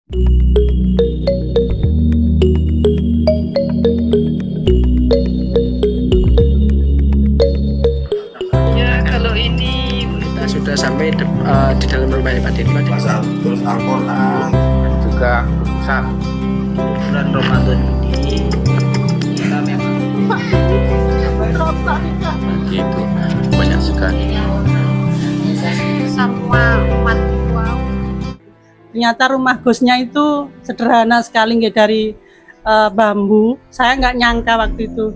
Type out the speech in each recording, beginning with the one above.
Ya, kalau ini kita sudah sampai di dalam rumahnya Pak Dirma. Terus Al-Quran juga rusak. Bulan Ramadan ini kita memang Gitu banyak sekali. Semua umat wow. Ternyata rumah Gusnya itu sederhana sekali, nggak dari bambu. Saya nggak nyangka waktu itu.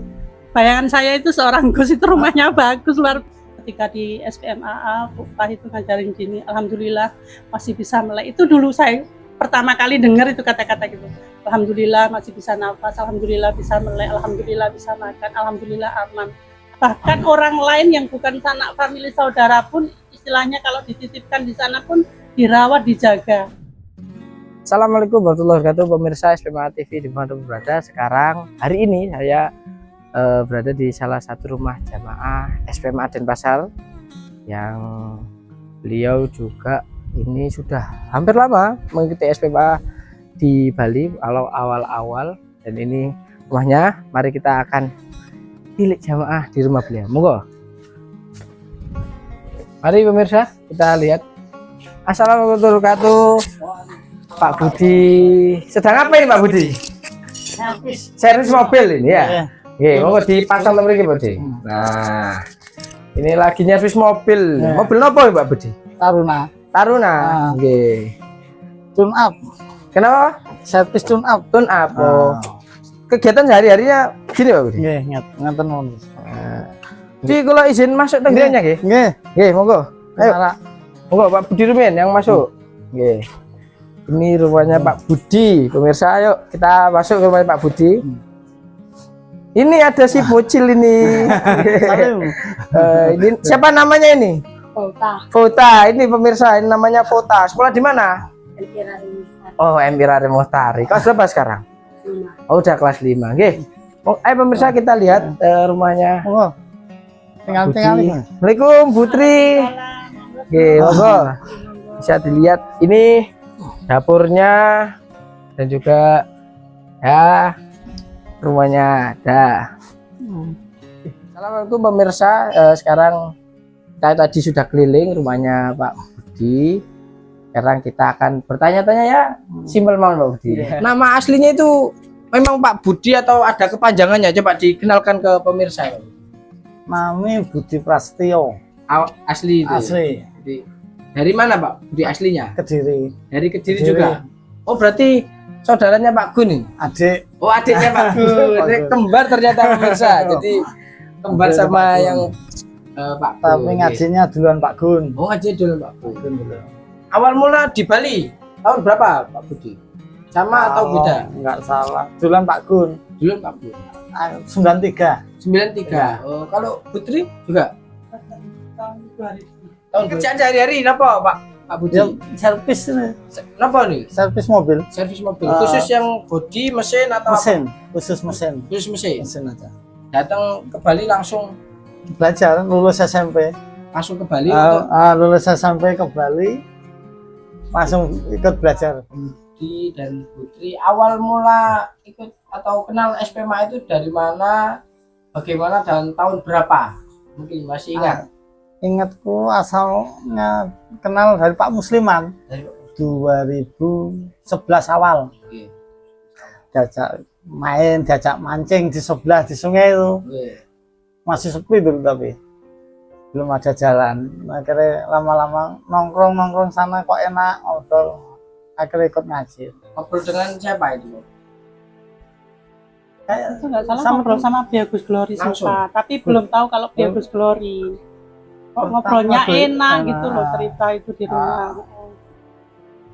Bayangan saya itu seorang Gus itu rumahnya bagus luar. Ketika di SPMAA, Pak itu ngajarin gini, alhamdulillah masih bisa melek. Itu dulu saya pertama kali dengar itu kata-kata gitu. Alhamdulillah masih bisa nafas, alhamdulillah bisa melek, alhamdulillah bisa makan, alhamdulillah aman. Bahkan orang lain yang bukan sanak famili saudara pun istilahnya kalau dititipkan di sana pun dirawat, dijaga. Assalamualaikum warahmatullahi wabarakatuh, pemirsa SPMA TV dimanapun berada. Sekarang hari ini saya berada di salah satu rumah jamaah SPMA Denpasar yang beliau juga ini sudah hampir lama mengikuti SPMA di Bali awal-awal, dan ini rumahnya. Mari kita akan tilik jamaah di rumah beliau. Monggo. Mari pemirsa kita lihat. Assalamualaikum warahmatullahi wabarakatuh. Pak Budi, sedang apa ini Pak Budi? Servis mobil ini ya? Oke, mau dipasang nomor ini Pak Budi. Nah, ini lagi servis mobil. Mobil apa Pak Budi? Taruna. Taruna. Oke. Tune up. Kenapa? Servis tune up. Tune up. Oh. Kegiatan sehari-harinya gini Pak Budi? Nggih, ngaten monggo. Jadi kalau izin masuk tenggirannya nggih? Nggih. Nggih, monggo. Ayo. Monggo Pak Budi Rumen yang masuk. Nggih. Ini rumahnya Pak Budi, pemirsa. Ayo kita masuk ke rumahnya Pak Budi. Ini ada si bocil ini. Ini siapa namanya ini? Fota. Ini pemirsa, ini namanya Fota. Sekolah di mana? Oh, Empirari Mustari. Kelas berapa sekarang? 5. Oh, udah kelas 5. Nggih. Oh, ayo pemirsa kita lihat rumahnya. Monggo. Tinggal-tinggal. Assalamualaikum Putri. Nggih, monggo. Bisa dilihat ini dapurnya dan juga ya rumahnya ada. Assalamualaikum pemirsa, sekarang kita tadi sudah keliling rumahnya Pak Budi. Sekarang kita akan bertanya-tanya ya, simpel mawon Pak Budi. Nama aslinya itu memang Pak Budi atau ada kepanjangannya? Coba dikenalkan ke pemirsa. Nami Budi Prasetyo. Asli itu. Asli. Jadi, dari mana Pak Budi aslinya? Kediri. Dari Kediri juga. Oh, berarti saudaranya Pak Gun nih? Adik. Oh, adiknya Pak Gun. Kembar ternyata pemirsa. Jadi kembar sama yang Pak Gun. Tapi ngajinya duluan Pak Gun. Oh, ngaji dulu Pak Gun dulu. Awal mula di Bali tahun berapa Pak Budi? Sama atau beda? Enggak salah. Duluan Pak Gun. Dulu Pak Gun. 93. 93. Oh, kalau Putri juga? Tahun 2000. Tahun kerjaan sehari-hari apa Pak Budi? Ya, servis ini. Kenapa nih? Servis mobil. Servis mobil. Khusus yang bodi, mesin atau Mesin. apa? Khusus mesin. Khusus mesin. Mesin aja. Datang ke Bali langsung Belajar, lulus SMP. ke Bali untuk Lulus SMP ke Bali. Langsung ikut belajar. Budi dan Putri. Awal mula ikut atau kenal SPMA itu dari mana? Bagaimana dan tahun berapa? Mungkin masih ingat? Ingatku asalnya kenal dari Pak Musliman. Dari 2011 awal. Oke. Diajak main, diajak mancing di sebelah di sungai itu. Oke. Masih sepi dulu tapi belum ada jalan. Akhirnya lama-lama nongkrong sana kok enak, ngobrol. Akhirnya ikut ngaji. Ngobrol dengan siapa itu? Itu nggak salah ngobrol sama Biagus Glory Langsung? suka, tapi belum tahu kalau Biagus Glory. Kok ngobrolnya enak gitu loh, cerita itu di rumah.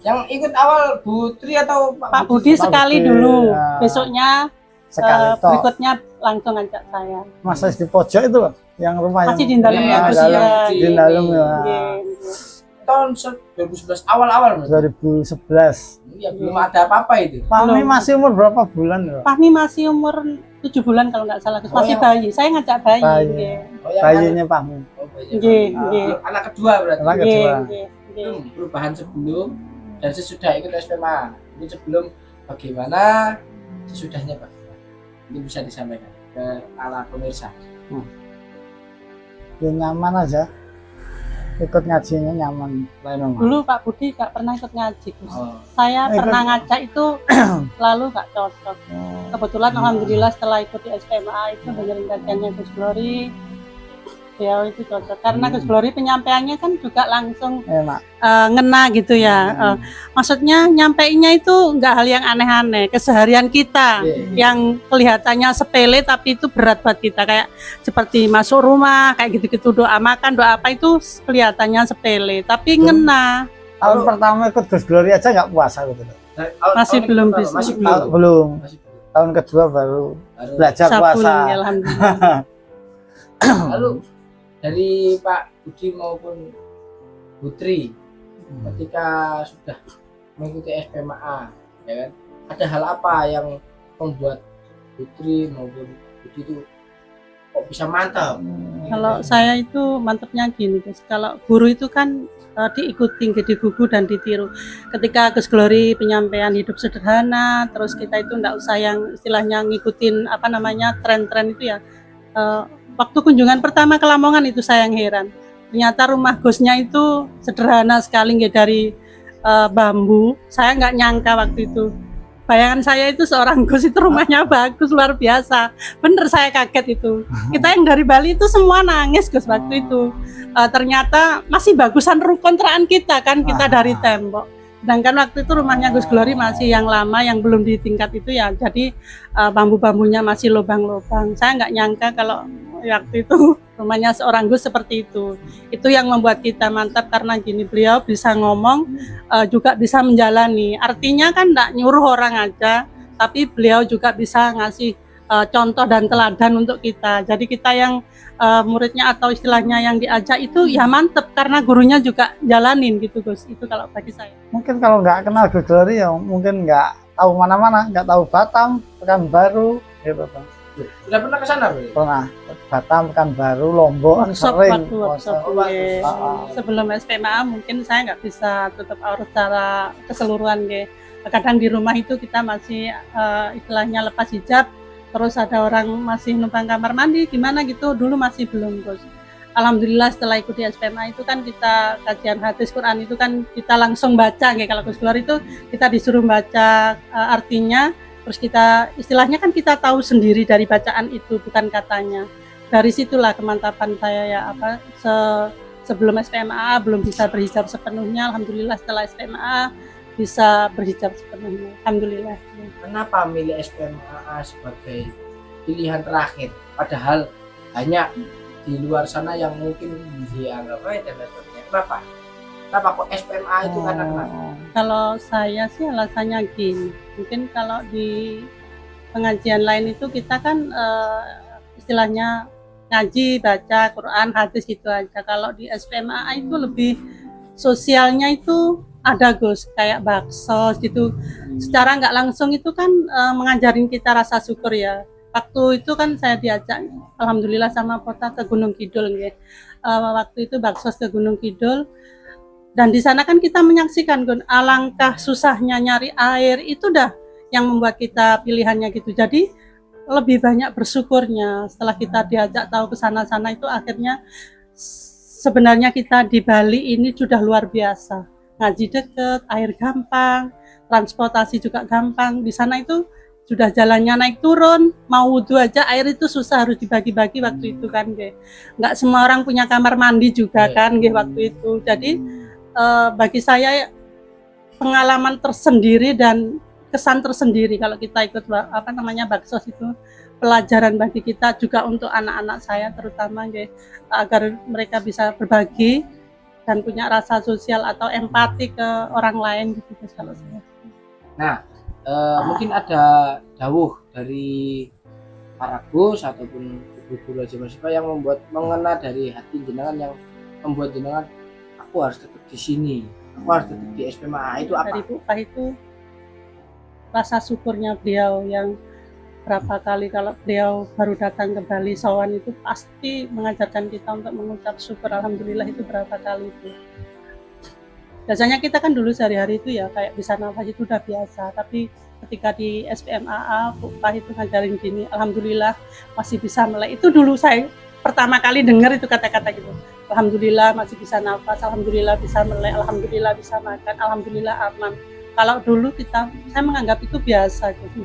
Yang ikut awal Putri atau Pak Budi sekali Budi, dulu, ya. besoknya Sekali toh. berikutnya langsung ngajak saya. Masih di pojok itu loh, yang rumah Masih yang di dalam Iya, ya, Gus dalam. ya. di dalam ya. Iya. tahun 2011 awal-awal berarti? 2011. Ya belum ada apa-apa itu. Fahmi masih umur berapa bulan ya? Fahmi masih umur 7 bulan kalau nggak salah, Gus. Oh, Masih yang- bayi. Saya ngajak bayi. Bayi. Nggih. Oh, yang Bayinya Fahmi. Oh, bayinya. Nggih, Ah, nggih. anak kedua berarti. Anak Nggih, kedua. nggih, nggih. Perubahan sebelum dan sesudah ikut SPMA. Ini sebelum bagaimana, sesudahnya bagaimana? Ini bisa disampaikan ke para pemirsa. Ya nyaman aja, ikut ngajinya nyaman. Lain Dulu Pak Budi nggak pernah ikut ngaji, Gus. Oh. Saya Ikut. pernah ngajak itu lalu nggak cocok. Kebetulan alhamdulillah setelah ikut di SPMA itu dengerin kajiannya Gus Glory, beliau itu cocok karena Gus Glory penyampaiannya kan juga langsung enak. ngena gitu ya. Maksudnya nyampeinnya itu nggak hal yang aneh-aneh, keseharian kita yang kelihatannya sepele tapi itu berat buat kita, kayak seperti masuk rumah kayak gitu-gitu, doa makan, doa apa itu kelihatannya sepele tapi ngena. Tahun pertama ikut Gus Glory aja nggak puasa gitu. Masih belum bisa. Masih Belum. belum. Masih belum. Tahun kedua baru Baru. belajar Sabun, puasa. ya, alhamdulillah. Lalu dari Pak Budi maupun Putri ketika sudah mengikuti SPMA, ya kan, ada hal apa yang membuat Putri maupun Budi itu kok bisa mantap? Kalau saya itu mantepnya gini Gus, kalau guru itu kan diikuti di buku dan ditiru. Ketika Gus Glory penyampaian hidup sederhana, terus kita itu enggak usah yang istilahnya ngikutin apa namanya tren-tren itu ya. Waktu kunjungan pertama ke Lamongan itu saya yang heran. Ternyata rumah Gusnya itu sederhana sekali, nggak dari bambu. Saya nggak nyangka waktu itu. Bayangan saya itu seorang Gus itu rumahnya bagus, luar biasa. Bener, saya kaget itu. Kita yang dari Bali itu semua nangis Gus waktu itu. Ternyata masih bagusan kontrakan kita kan, kita dari tembok. Sedangkan waktu itu rumahnya Gus Glory masih yang lama, yang belum di tingkat itu ya. Jadi bambu-bambunya masih lubang-lubang. Saya nggak nyangka kalau waktu itu rumahnya seorang Gus seperti itu. Itu yang membuat kita mantap karena gini, beliau bisa ngomong juga bisa menjalani. Artinya kan enggak nyuruh orang aja, tapi beliau juga bisa ngasih contoh dan teladan untuk kita. Jadi kita yang muridnya atau istilahnya yang diajak itu ya mantep karena gurunya juga jalanin gitu Gus. Itu kalau bagi saya. Mungkin kalau nggak kenal Gus Glory ya mungkin nggak tahu mana-mana, nggak tahu Batam, Pekanbaru, gitu Bang. Sudah pernah ke sana, Bro? Pernah Batam, Pekanbaru, Lombok kan Workshop, sering. waktu workshop, sebelum SPMA mungkin saya nggak bisa tutup aurat secara keseluruhan ge. Kadang di rumah itu kita masih istilahnya lepas hijab, terus ada orang masih numpang kamar mandi gimana gitu, dulu masih belum Gus. Alhamdulillah setelah ikut di SPMA itu kan kita kajian hadis Quran itu kan kita langsung baca ge. Kalau Gus Glory itu kita disuruh baca artinya. Terus kita istilahnya kan kita tahu sendiri dari bacaan itu, bukan katanya. Dari situlah kemantapan saya ya sebelum SPMA belum bisa berhijab sepenuhnya. Alhamdulillah setelah SPMA bisa berhijab sepenuhnya. Alhamdulillah. Kenapa milih SPMA sebagai pilihan terakhir? Padahal banyak di luar sana yang mungkin dianggap baik dan lain sebagainya. Kenapa? Kenapa kok SPMA itu karena kenapa? Kalau saya sih alasannya gini, mungkin kalau di pengajian lain itu kita kan istilahnya ngaji, baca Quran, hadis gitu aja. Kalau di SPMA itu lebih sosialnya itu ada Gus, kayak bakso gitu. Secara nggak langsung itu kan mengajarin kita rasa syukur ya. Waktu itu kan saya diajak, alhamdulillah sama kota ke Gunung Kidul ya. Waktu itu bakso ke Gunung Kidul. Dan di sana kan kita menyaksikan Gun, alangkah susahnya nyari air, itu dah yang membuat kita pilihannya gitu. Jadi lebih banyak bersyukurnya setelah kita diajak tahu ke sana-sana itu akhirnya sebenarnya kita di Bali ini sudah luar biasa. Ngaji deket, air gampang, transportasi juga gampang. Di sana itu sudah jalannya naik turun, mau wudhu aja air itu susah, harus dibagi-bagi waktu itu kan. Nggak semua orang punya kamar mandi juga kan waktu itu. Jadi bagi saya pengalaman tersendiri dan kesan tersendiri kalau kita ikut apa namanya baksos itu, pelajaran bagi kita juga untuk anak-anak saya terutama agar mereka bisa berbagi dan punya rasa sosial atau empati ke orang lain gitu kalau saya. Nah, mungkin ada dawuh dari para Gus ataupun guru-guru mahasiswa yang membuat mengena dari hati jenengan, yang membuat jenengan aku harus tetap di sini, aku harus tetap di SPMA. Itu apa? Dari Bupah itu rasa syukurnya beliau yang berapa kali kalau beliau baru datang ke Bali Sowan itu pasti mengajarkan kita untuk mengucap syukur alhamdulillah itu berapa kali itu. Biasanya kita kan dulu sehari-hari itu ya kayak bisa nafas itu udah biasa, tapi ketika di SPMAA Pak itu ngajarin gini, alhamdulillah masih bisa melek. Itu dulu saya pertama kali dengar itu kata-kata gitu. Alhamdulillah masih bisa nafas, alhamdulillah bisa melek, alhamdulillah bisa makan, alhamdulillah aman. Kalau dulu saya menganggap itu biasa gitu.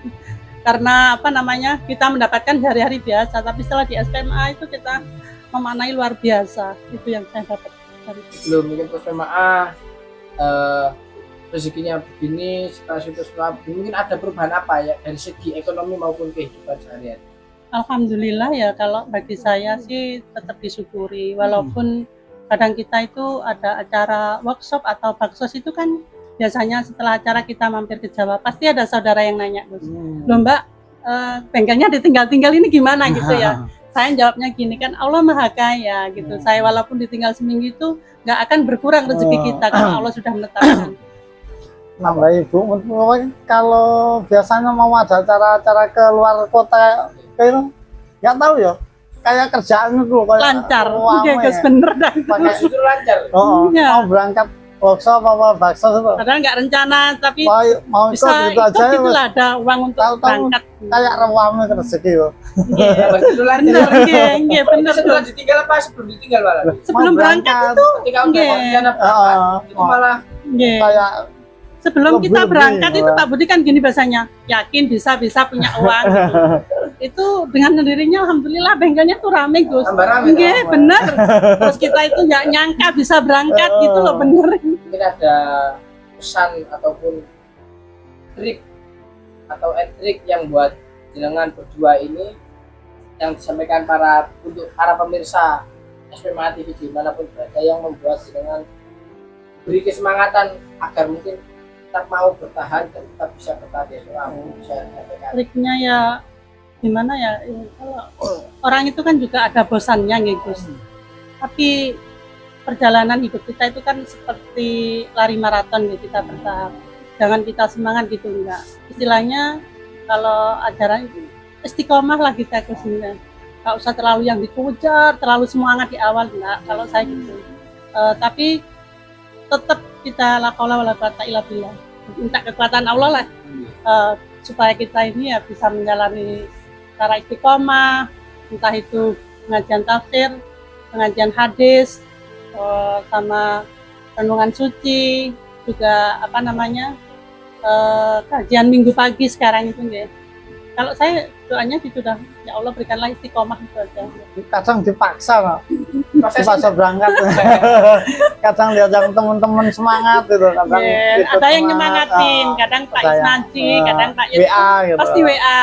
Karena apa namanya, kita mendapatkan hari-hari biasa, tapi setelah di SMA itu kita memaknai luar biasa. Itu yang saya dapat dari itu. Belum mungkin ke SMA rezekinya begini, setelah begini, mungkin ada perubahan apa ya dari segi ekonomi maupun kehidupan seharian? Alhamdulillah ya, kalau bagi saya sih tetap disyukuri, walaupun kadang kita itu ada acara workshop atau baksos itu kan biasanya setelah acara kita mampir ke Jawa pasti ada saudara yang nanya, Gus, loh Mbak, bengkelnya ditinggal-tinggal ini gimana gitu ya. Saya jawabnya gini, kan Allah Maha Kaya gitu. Saya walaupun ditinggal seminggu itu nggak akan berkurang rezeki kita kalau Allah sudah menetapkan. Nambah Ibu, kalau biasanya mau ada acara-acara ke luar kota kayak nggak tahu ya, kayak kerjaan itu kayak Lancar, rame. iya Gus, bener dah. Pakai Justru lancar. Iya. mau berangkat workshop apa bakso itu Padahal nggak rencana, tapi mau ikut bisa gitu aja ikut gitulah, ada uang untuk tahu-tahu berangkat. kayak rame rezeki loh. Justru lancar. Bener, iya bener. Setelah ditinggal apa sebelum ditinggal malah? Sebelum Mau berangkat itu, Ketika udah Iya. rencana berangkat, itu malah iya. Kayak Sebelum Lebih, kita berangkat itu Pak. Pak Budi kan gini bahasanya, yakin bisa punya uang gitu. Itu dengan sendirinya alhamdulillah bengkelnya tuh rame Gus. tambah rame. Iya bener. Terus kita itu nggak nyangka bisa berangkat gitu loh, bener. Mungkin ada pesan ataupun trik atau trik yang buat jenengan berdua ini yang disampaikan untuk para pemirsa SPMA TV dimanapun berada, yang membuat jenengan beri kesemangatan agar mungkin tetap mau bertahan dan tetap bisa bertahan di SMA, bisa sampaikan. Triknya ya gimana ya, kalau orang itu kan juga ada bosannya gitu Gus. Tapi perjalanan hidup kita itu kan seperti lari maraton gitu, kita bertahap. Jangan kita semangat gitu, enggak. Istilahnya kalau ajaran itu istiqomah lah kita Gusnya. Enggak usah terlalu yang dikejar, terlalu semangat di awal, enggak. Kalau saya gitu. Tapi tetap kita la haula wala quwata illa billah. Minta kekuatan Allah lah. Supaya kita ini ya bisa menjalani secara istiqomah, entah itu pengajian tafsir, pengajian hadis, sama renungan suci, juga apa namanya, kajian minggu pagi sekarang itu ya. Kalau saya doanya gitu dah, ya Allah berikanlah istiqomah itu aja. kadang dipaksa no. Dipaksa berangkat. Kadang diajak teman-teman semangat gitu, kadang Yeah, ikut ada yang semangat. nyemangatin, kadang Pak ada yang, Isnaji, kadang Pak WA gitu. pasti WA.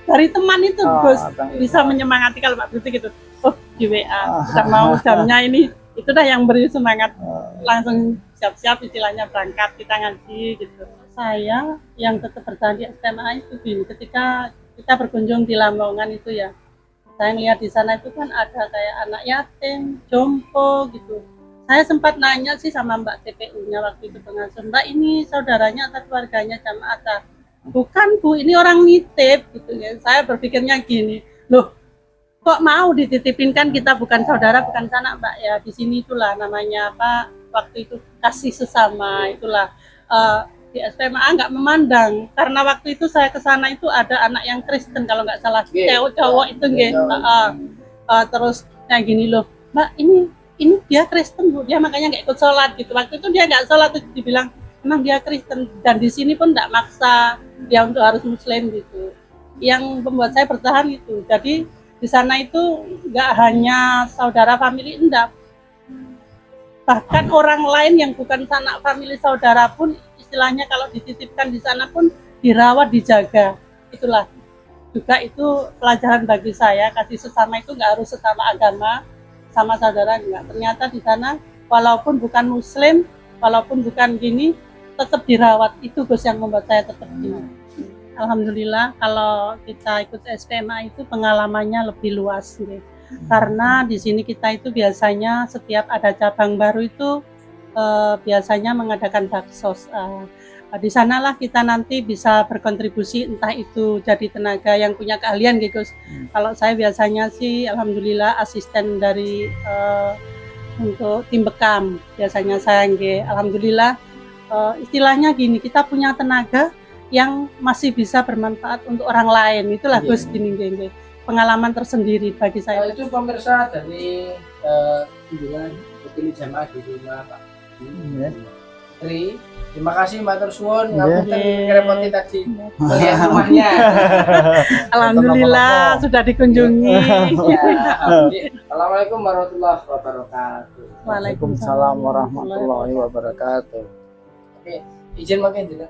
Dari teman itu Gus kadang bisa menyemangati kalau Pak Bruti gitu. Oh di WA, kita mau jamnya ini, itu dah yang beri semangat. Langsung siap-siap istilahnya berangkat, kita ngaji gitu. Saya yang tetap bertahan di SMA itu gini, ketika kita berkunjung di Lamongan itu ya, saya ngeliat di sana itu kan ada kayak anak yatim, jompo gitu. Saya sempat nanya sih sama Mbak TPU-nya waktu itu, pengasuh, Mbak ini saudaranya atau keluarganya jamaah atau bukan Bu, ini orang nitip gitu ya. Saya berpikirnya gini, loh kok mau dititipin, kan kita bukan saudara, bukan sanak Mbak ya. Di sini itulah namanya apa, waktu itu kasih sesama itulah. Di SMA nggak memandang, karena waktu itu saya ke sana itu ada anak yang Kristen kalau nggak salah, cowok itu nggih. Terus kayak gini loh, Mbak ini dia Kristen Bu, dia makanya nggak ikut sholat gitu. Waktu itu dia nggak sholat, tuh dibilang emang dia Kristen, dan di sini pun nggak maksa dia untuk harus Muslim gitu. Yang membuat saya bertahan itu, jadi di sana itu nggak hanya saudara famili, enggak, bahkan orang lain yang bukan sanak famili saudara pun istilahnya kalau dititipkan di sana pun dirawat, dijaga. Itulah juga itu pelajaran bagi saya, kasih sesama itu nggak harus sesama agama, sama saudara enggak. Ternyata di sana walaupun bukan Muslim, walaupun bukan gini, tetap dirawat. Itu Gus yang membuat saya tetap gini. Alhamdulillah kalau kita ikut SPMA itu pengalamannya lebih luas gitu. Karena di sini kita itu biasanya setiap ada cabang baru itu biasanya mengadakan baksos. Di sanalah kita nanti bisa berkontribusi, entah itu jadi tenaga yang punya keahlian gitu. Kalau saya biasanya sih alhamdulillah asisten dari untuk tim bekam. Biasanya saya nggih, alhamdulillah istilahnya gini, kita punya tenaga yang masih bisa bermanfaat untuk orang lain. Itulah Iya. Gus gini nggih. Pengalaman tersendiri bagi saya. Itu pemirsa dari kunjungan hotel jamaah di rumah Pak Iya. Tri. Terima kasih matur suwun Iya. ngapunten Iya. ngrepoti tadi melihat rumahnya. Alhamdulillah sudah dikunjungi. Ya, Assalamualaikum warahmatullahi wabarakatuh. Waalaikumsalam warahmatullahi wabarakatuh. Oke, izin makin tidak.